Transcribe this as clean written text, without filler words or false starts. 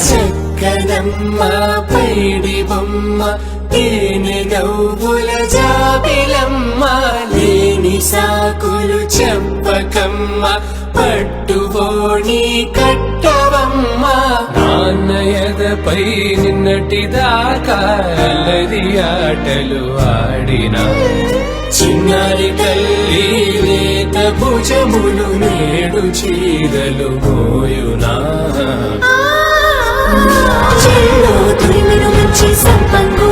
చక్కనమ్మ పైడి బొమ్మ తేనె నవ్వుల జాబిలమ్మ లేని సాకులు చెప్పకమ్మ పట్టుబోణి కట్టవమ్మ నాన్నయదపై నిన్నటిదాకా అల్లరి ఆటలు ఆడినా చిన్నారి తల్లి లేత భుజములు నేడు చీరలు మోయునా చెల్లో తురిమిన మంచి సంపంగు